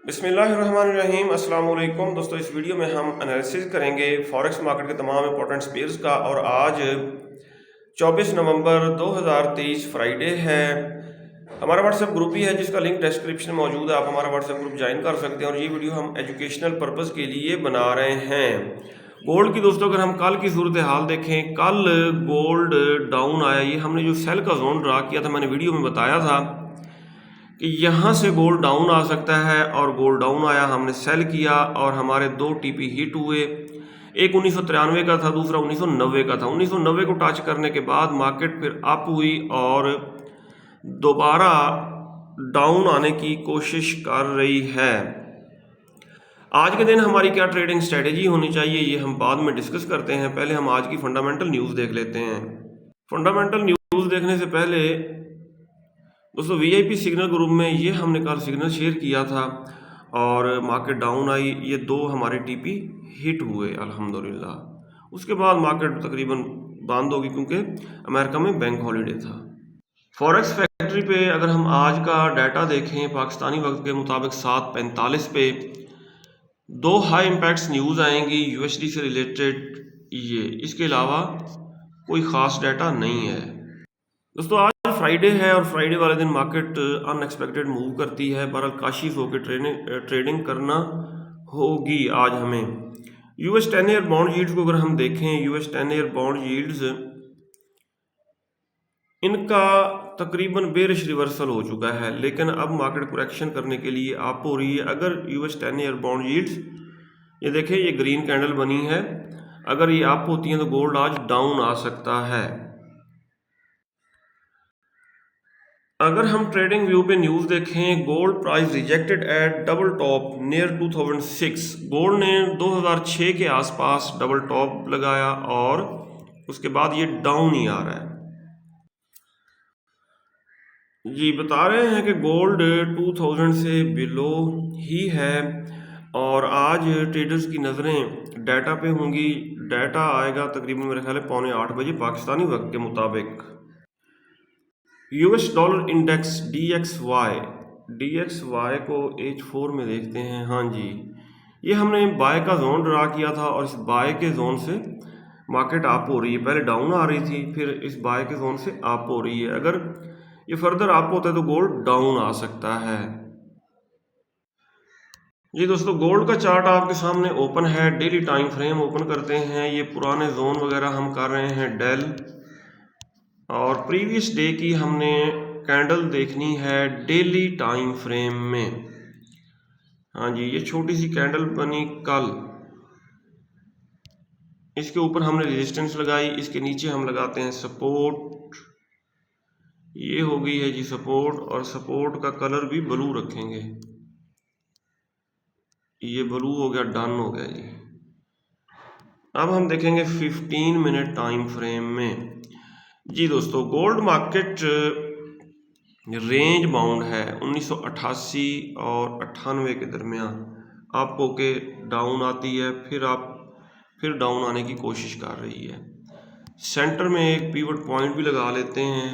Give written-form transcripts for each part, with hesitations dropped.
बिस्मिल्लाहिर्रहमानिर्रहीम अस्सलाम वालेकुम दोस्तों। इस वीडियो में हम एनालिसिस करेंगे फॉरेक्स मार्केट के तमाम इंपॉर्टेंट पेयर्स का। और आज 24 नवंबर 2023 फ्राइडे है। हमारा व्हाट्सएप ग्रुप भी है जिसका लिंक डिस्क्रिप्शन में मौजूद है, आप हमारा व्हाट्सएप ग्रुप ज्वाइन कर सकते हैं। और ये वीडियो हम एजुकेशनल पर्पज़ के लिए बना रहे हैं। गोल्ड की दोस्तों अगर हम कल की सूरत हाल देखें, कल गोल्ड डाउन आया। ये हमने जो सेल का जोन ड्रा किया था, मैंने वीडियो में बताया था कि यहाँ से गोल्ड डाउन आ सकता है, और गोल्ड डाउन आया, हमने सेल किया और हमारे दो टीपी हिट हुए। एक 1993 का था, दूसरा 1990 का था। 1990 को टच करने के बाद मार्केट फिर अप हुई और दोबारा डाउन आने की कोशिश कर रही है। आज के दिन हमारी क्या ट्रेडिंग स्ट्रेटेजी होनी चाहिए ये हम बाद में डिस्कस करते हैं। पहले हम आज की फंडामेंटल न्यूज़ देख लेते हैं। फंडामेंटल न्यूज़ देखने से पहले दोस्तों वीआईपी सिग्नल ग्रुप में ये हमने कल सिग्नल शेयर किया था और मार्केट डाउन आई। ये दो हमारे टीपी हिट हुए अल्हम्दुलिल्लाह। उसके बाद मार्केट तकरीबन बंद होगी क्योंकि अमेरिका में बैंक हॉलीडे था। फॉरेक्स फैक्ट्री पे अगर हम आज का डाटा देखें, पाकिस्तानी वक्त के मुताबिक 7:45 पे दो हाई इम्पैक्ट्स न्यूज़ आएंगी यूएसडी से रिलेटेड। ये इसके अलावा कोई ख़ास डाटा नहीं है दोस्तों। आज फ्राइडे है और फ्राइडे वाले दिन मार्केट अनएक्सपेक्टेड मूव करती है। बहरहाल काशिश होकर ट्रेडिंग करना होगी आज हमें। यूएस 10 ईयर बॉन्ड यील्ड्स को अगर हम देखें, यूएस 10 ईयर बॉन्ड यील्ड्स इनका तकरीबन बेरिश रिवर्सल हो चुका है, लेकिन अब मार्केट करेक्शन करने के लिए अप हो रही है। अगर यूएस 10 ईयर बॉन्ड यील्ड्स ये देखें, ये ग्रीन कैंडल बनी है, अगर ये अप होती हैं तो गोल्ड आज डाउन आ सकता है। अगर हम ट्रेडिंग व्यू पे न्यूज़ देखें, gold price rejected at double top near 2006। Gold ने 2006 के आसपास डबल टॉप लगाया और उसके बाद ये डाउन ही आ रहा है। जी बता रहे हैं कि गोल्ड 2000 से बिलो ही है और आज ट्रेडर्स की नज़रें डाटा पे होंगी। डाटा आएगा तकरीबन मेरे ख्याल है 7:45 बजे पाकिस्तानी वक्त के मुताबिक। यूएस डॉलर इंडेक्स DXY को H4 में देखते हैं। हाँ जी, ये हमने बाय का जोन ड्रा किया था और इस बाय के जोन से मार्केट अप हो रही है। पहले डाउन आ रही थी, फिर इस बाय के जोन से अप हो रही है। अगर ये फर्दर अप होता है तो गोल्ड डाउन आ सकता है। जी दोस्तों, गोल्ड का चार्ट आपके सामने ओपन है। डेली टाइम फ्रेम ओपन करते हैं। ये पुराने जोन वगैरह हम कर रहे हैं डेल, और प्रीवियस डे की हमने कैंडल देखनी है डेली टाइम फ्रेम में। हाँ जी, ये छोटी सी कैंडल बनी कल, इसके ऊपर हमने रेजिस्टेंस लगाई, इसके नीचे हम लगाते हैं सपोर्ट। ये हो गई है जी सपोर्ट, और सपोर्ट का कलर भी ब्लू रखेंगे। ये ब्लू हो गया, डन हो गया जी। अब हम देखेंगे 15 मिनट टाइम फ्रेम में। जी दोस्तों, गोल्ड मार्केट रेंज बाउंड है 1988 और 98 के दरमियान। अप होके डाउन आती है, फिर डाउन आने की कोशिश कर रही है। सेंटर में एक पिवट पॉइंट भी लगा लेते हैं,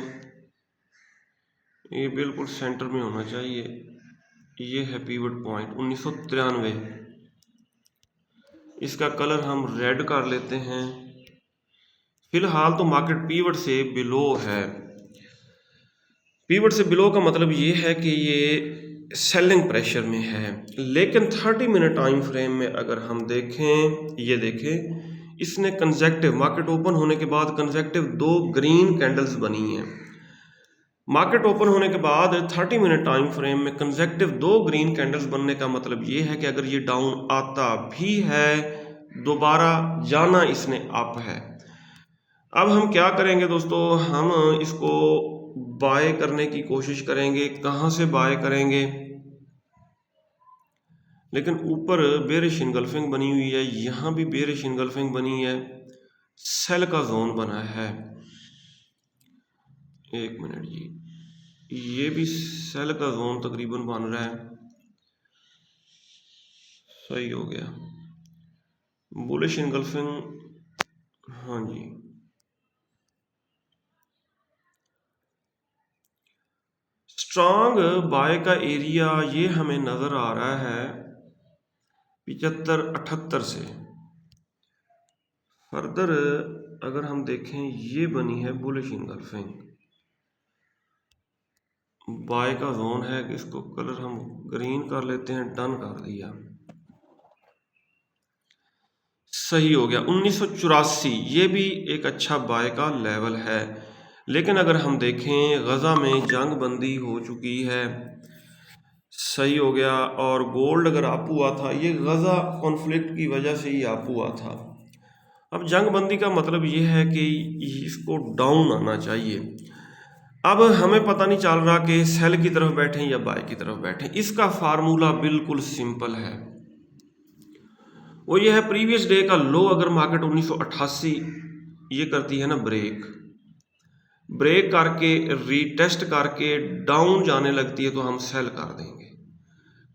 ये बिल्कुल सेंटर में होना चाहिए। ये है पिवट पॉइंट 1993। इसका कलर हम रेड कर लेते हैं। फिलहाल तो मार्केट पिवट से बिलो है। पिवट से बिलो का मतलब ये है कि ये सेलिंग प्रेशर में है। लेकिन 30 मिनट टाइम फ्रेम में अगर हम देखें, ये देखें, इसने कंसेक्टिव मार्केट ओपन होने के बाद कंसेक्टिव दो ग्रीन कैंडल्स बनी हैं। मार्केट ओपन होने के बाद 30 मिनट टाइम फ्रेम में कंसेक्टिव दो ग्रीन कैंडल्स बनने का मतलब ये है कि अगर ये डाउन आता भी है, दोबारा जाना इसने अप है। अब हम क्या करेंगे दोस्तों, हम इसको बाय करने की कोशिश करेंगे। कहाँ से बाय करेंगे, लेकिन ऊपर बेरिश इनगल्फिंग बनी हुई है, यहाँ भी बेरिश इनगल्फिंग बनी है, सेल का जोन बना है। एक मिनट जी, ये भी सेल का जोन तकरीबन बन रहा है। सही हो गया, बुलिश इनगल्फिंग। हाँ जी, स्ट्रांग बाय का एरिया ये हमें नजर आ रहा है 75-78 से। फर्दर अगर हम देखें ये बनी है बुलिश इनगल्फिंग, बाय का जोन है। इसको कलर हम ग्रीन कर लेते हैं, डन कर दिया, सही हो गया। 1984 ये भी एक अच्छा बाय का लेवल है। लेकिन अगर हम देखें गजा में जंग बंदी हो चुकी है, सही हो गया। और गोल्ड अगर अप हुआ था, ये गजा कॉन्फ्लिक्ट की वजह से ही अप हुआ था। अब जंग बंदी का मतलब ये है कि इसको डाउन आना चाहिए। अब हमें पता नहीं चल रहा कि सेल की तरफ बैठे या बाय की तरफ बैठे। इसका फार्मूला बिल्कुल सिंपल है, वो ये है प्रीवियस डे का लो अगर मार्केट 1988 ये करती है ना ब्रेक करके रीटेस्ट करके डाउन जाने लगती है तो हम सेल कर देंगे।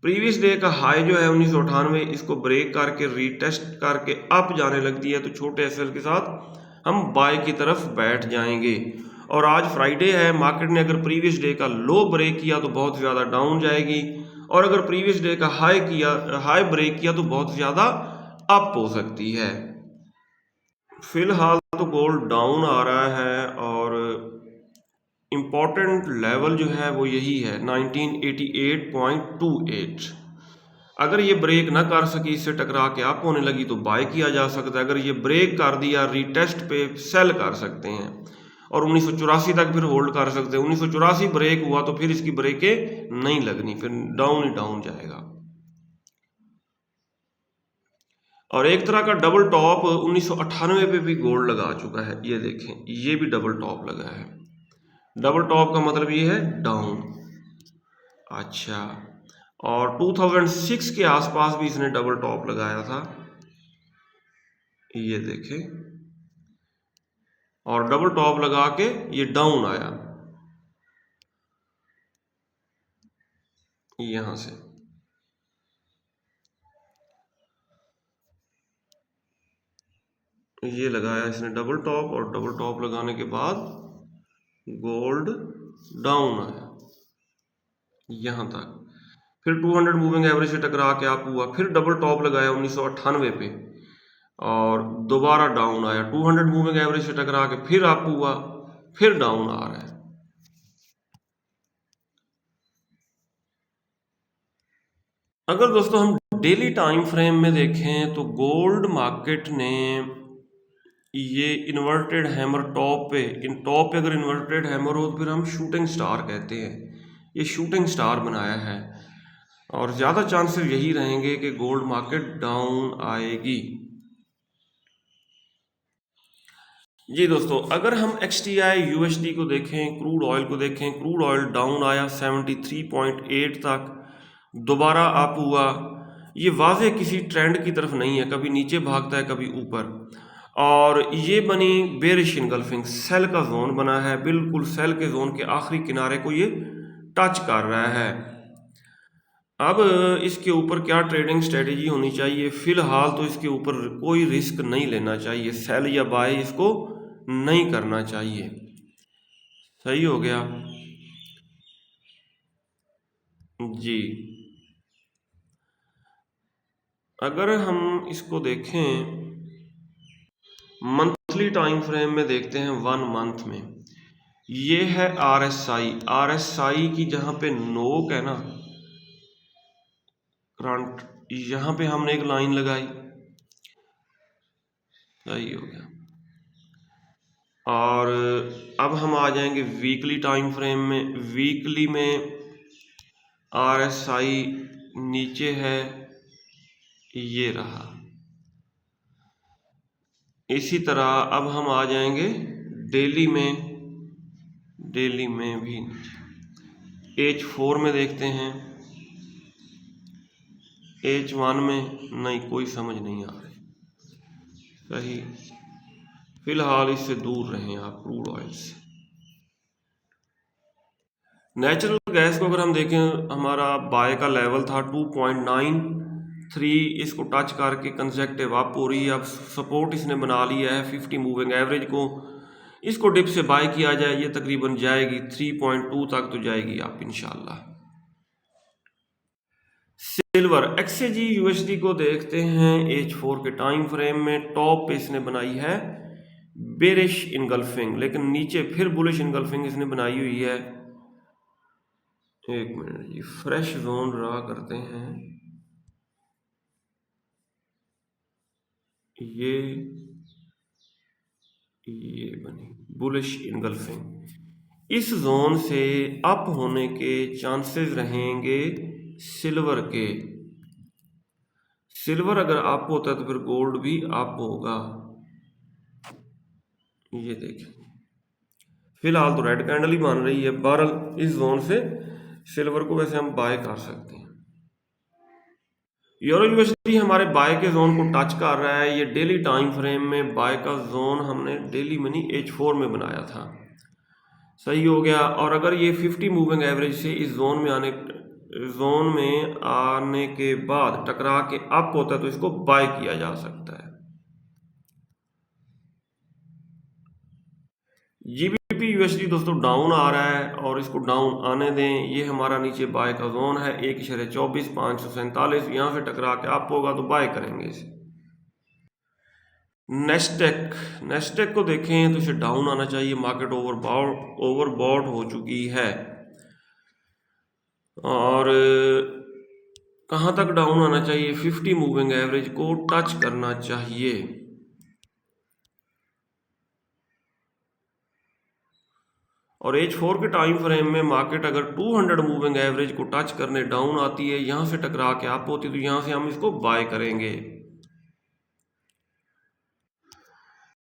प्रीवियस डे का हाई जो है 1998, इसको ब्रेक करके रीटेस्ट करके अप जाने लगती है तो छोटे एसएल के साथ हम बाय की तरफ बैठ जाएंगे। और आज फ्राइडे है, मार्केट ने अगर प्रीवियस डे का लो ब्रेक किया तो बहुत ज़्यादा डाउन जाएगी, और अगर प्रीवियस डे का हाई ब्रेक किया तो बहुत ज़्यादा अप हो सकती है। फिलहाल तो गोल्ड डाउन आ रहा है और इम्पॉर्टेंट लेवल जो है वो यही है 1988.28। अगर ये ब्रेक ना कर सकी, इससे टकरा के अप होने लगी तो बाय किया जा सकता है। अगर ये ब्रेक कर दिया रीटेस्ट पे सेल कर सकते हैं और 1984 तक फिर होल्ड कर सकते हैं। 1984 ब्रेक हुआ तो फिर इसकी ब्रेकें नहीं लगनी, फिर डाउन ही डाउन जाएगा। और एक तरह का डबल टॉप 1998 पे भी गोल्ड लगा चुका है, ये देखें, ये भी डबल टॉप लगा है। डबल टॉप का मतलब ये है डाउन। अच्छा, और 2006 के आसपास भी इसने डबल टॉप लगाया था, ये देखें, और डबल टॉप लगा के ये डाउन आया यहां से। ये लगाया इसने डबल टॉप, और डबल टॉप लगाने के बाद गोल्ड डाउन आया यहां तक, फिर 200 मूविंग एवरेज से टकरा के आप हुआ, फिर डबल टॉप लगाया 1998 पे और दोबारा डाउन आया। 200 मूविंग एवरेज से टकरा के फिर आप हुआ, फिर डाउन आ रहा है। अगर दोस्तों हम डेली टाइम फ्रेम में देखें तो गोल्ड मार्केट ने ये इन्वर्टेड हैमर टॉप पे अगर इन्वर्टेड हैमर हो तो फिर हम शूटिंग स्टार कहते हैं, ये शूटिंग स्टार बनाया है और ज़्यादा चांसेस यही रहेंगे कि गोल्ड मार्केट डाउन आएगी। जी दोस्तों, अगर हम XTI USD को देखें, क्रूड ऑयल को देखें, क्रूड ऑयल डाउन आया 73.8 तक, दोबारा अप हुआ। ये वाज़े किसी ट्रेंड की तरफ नहीं है, कभी नीचे भागता है कभी ऊपर, और ये बनी बेरिश इनगल्फिंग, सेल का जोन बना है, बिल्कुल सेल के जोन के आखिरी किनारे को ये टच कर रहा है। अब इसके ऊपर क्या ट्रेडिंग स्ट्रेटेजी होनी चाहिए? फिलहाल तो इसके ऊपर कोई रिस्क नहीं लेना चाहिए, सेल या बाय इसको नहीं करना चाहिए। सही हो गया जी। अगर हम इसको देखें मंथली टाइम फ्रेम में देखते हैं, 1 मंथ में, ये है RSI की जहां पे नोक है ना करंट, यहां पे हमने एक लाइन लगाई, सही हो गया। और अब हम आ जाएंगे वीकली टाइम फ्रेम में। वीकली में RSI नीचे है, ये रहा। इसी तरह अब हम आ जाएंगे डेली में भी H4 में देखते हैं, H1 में नहीं, कोई समझ नहीं आ रही। सही, फिलहाल इससे दूर रहें आप क्रूड ऑयल से। नेचुरल गैस को अगर हम देखें, हमारा बाय का लेवल था 2.93, इसको टच करके कंसेक्टिव अप हो रही है। अब सपोर्ट इसने बना लिया है 50 मूविंग एवरेज को, इसको डिप से बाय किया जाए, ये तकरीबन जाएगी 3.2 तक तो जाएगी आप इंशाल्लाह। सिल्वर एक्सजेजी यूएसडी को देखते हैं H4 के टाइम फ्रेम में। टॉप पे इसने बनाई है बेरिश इनगल्फिंग, लेकिन नीचे फिर बुलिश इनगल्फिंग इसने बनाई हुई है। एक मिनट जी, फ्रेश जोन ड्रा करते हैं। ये बनी बुलिश इनगल्फिंग। इस जोन से अप होने के चांसेस रहेंगे सिल्वर के। सिल्वर अगर अप होता है तो फिर गोल्ड भी अप होगा। ये देखें, फिलहाल तो रेड कैंडल ही मान रही है। बहरहाल इस जोन से सिल्वर को वैसे हम बाय कर सकते हैं। यूरो यूएसडी हमारे बाय के जोन को टच कर रहा है। ये डेली टाइम फ्रेम में बाय का जोन हमने डेली मनी H4 में बनाया था, सही हो गया। और अगर ये 50 मूविंग एवरेज से इस जोन में आने के बाद टकरा के अप होता है तो इसको बाय किया जा सकता है। जीबीपी यूएसडी दोस्तों डाउन आ रहा है और इसको डाउन आने दें। ये हमारा नीचे बाय का जोन है 1.24 547, यहाँ से टकरा के अप होगा तो बाय करेंगे इसे। नेस्टेक को देखें तो इसे डाउन आना चाहिए, मार्केट ओवरबॉट हो चुकी है। और कहाँ तक डाउन आना चाहिए? 50 मूविंग एवरेज को टच करना चाहिए। और H4 के टाइम फ्रेम में मार्केट अगर 200 मूविंग एवरेज को टच करने डाउन आती है, यहाँ से टकरा के अप होती है तो यहाँ से हम इसको बाय करेंगे।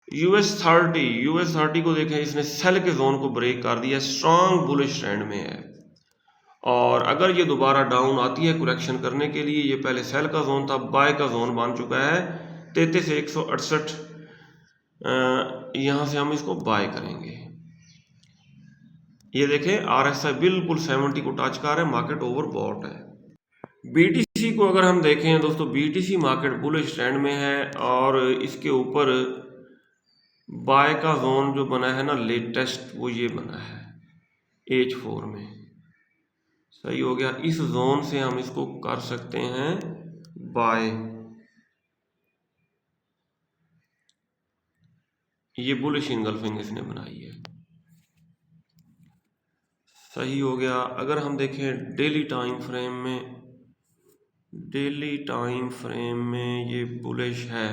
US30 को देखें, इसने सेल के जोन को ब्रेक कर दिया, स्ट्रॉन्ग बुलिश ट्रेंड में है। और अगर ये दोबारा डाउन आती है करेक्शन करने के लिए, ये पहले सेल का जोन था, बाय का जोन बन चुका है 33 से 168। यहाँ से हम इसको बाय करेंगे। ये देखें RSI बिल्कुल 70 को टच कर रहा है, मार्केट ओवरबॉट है। BTC को अगर हम देखें दोस्तों, BTC मार्केट बुलिश ट्रेंड में है और इसके ऊपर बाय का जोन जो बना है ना लेटेस्ट, वो ये बना है H4 में, सही हो गया। इस जोन से हम इसको कर सकते हैं बाय। ये बुलिश इनगल्फिंग इसने बनाई है, सही हो गया। अगर हम देखें डेली टाइम फ्रेम में ये बुलिश है,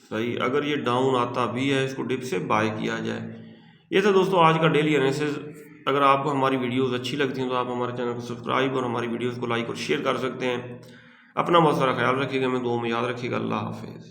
सही। अगर ये डाउन आता भी है, इसको डिप से बाय किया जाए। ये था दोस्तों आज का डेली एनालिसिस। अगर आपको हमारी वीडियोस अच्छी लगती हैं तो आप हमारे चैनल को सब्सक्राइब और हमारी वीडियोस को लाइक और शेयर कर सकते हैं। अपना बहुत सारा ख्याल रखिएगा, मैं दुआ में याद रखिएगा। अल्लाह हाफिज़।